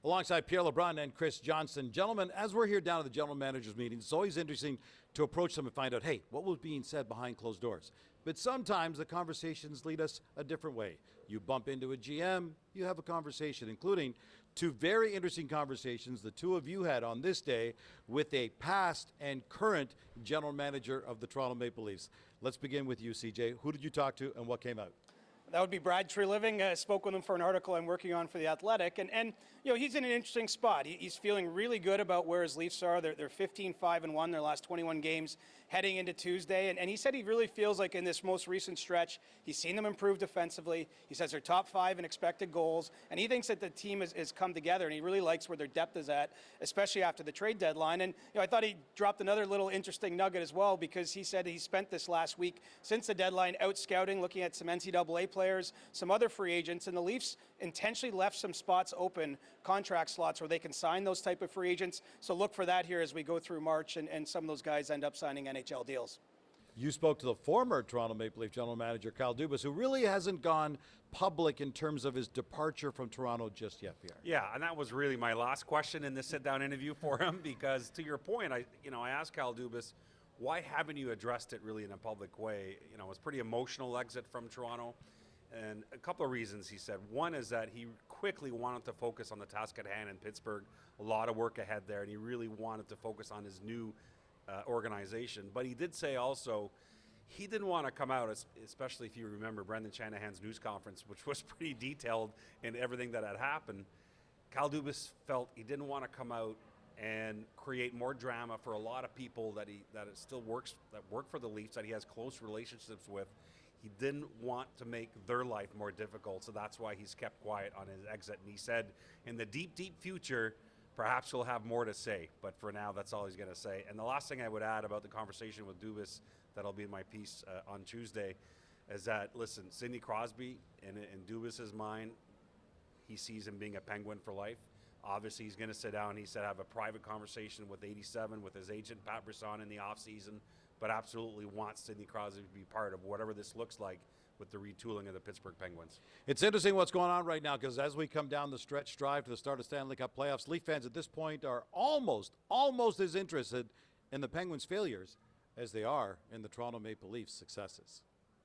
Alongside Pierre, LeBrun, and Chris Johnston. Gentlemen, as we're here down at the general managers meeting, it's always interesting to approach them and find out, hey, what was being said behind closed doors? But sometimes the conversations lead us a different way. You bump into a GM, you have a conversation, including two very interesting conversations the two of you had on this day with a past and current general manager of the Toronto Maple Leafs. Let's begin with you, CJ. Who did you talk to and what came out? That would be Brad Treliving. I spoke with him for an article I'm working on for The Athletic. And you know, he's in an interesting spot. He's feeling really good about where his Leafs are. They're 15-5-1 their last 21 games heading into Tuesday. And he said he really feels like in this most recent stretch, he's seen them improve defensively. He says they're top 5 in expected goals. And he thinks that the team has come together, and he really likes where their depth is at, especially after the trade deadline. And you know, I thought he dropped another little interesting nugget as well, because he said he spent this last week since the deadline out scouting, looking at some NCAA players, some other free agents, and the Leafs intentionally left some spots open, contract slots, where they can sign those type of free agents. So look for that here as we go through March, and some of those guys end up signing NHL deals. You spoke to the former Toronto Maple Leaf general manager, Dubas, who really hasn't gone public in terms of his departure from Toronto just yet, Pierre. Yeah, and that was really my last question in this sit-down interview for him, because to your point, I asked Dubas, why haven't you addressed it really in a public way? You know, it was a pretty emotional exit from Toronto. And a couple of reasons, he said. One is that he quickly wanted to focus on the task at hand in Pittsburgh. A lot of work ahead there, and he really wanted to focus on his new organization. But he did say also he didn't want to come out, especially if you remember Brendan Shanahan's news conference, which was pretty detailed in everything that had happened. Dubas felt he didn't want to come out and create more drama for a lot of people that work for the Leafs, that he has close relationships with. He didn't want to make their life more difficult, so that's why he's kept quiet on his exit. And he said, in the deep, deep future, perhaps he'll have more to say, but for now, that's all he's going to say. And the last thing I would add about the conversation with Dubas, that'll be in my piece on Tuesday, is that, listen, Sidney Crosby, in Dubas's mind, he sees him being a Penguin for life. Obviously, he's going to sit down, he said, have a private conversation with 87, with his agent, Pat Brisson, in the offseason, but absolutely wants Sidney Crosby to be part of whatever this looks like with the retooling of the Pittsburgh Penguins. It's interesting what's going on right now, because as we come down the stretch drive to the start of Stanley Cup playoffs, Leaf fans at this point are almost as interested in the Penguins' failures as they are in the Toronto Maple Leafs' successes.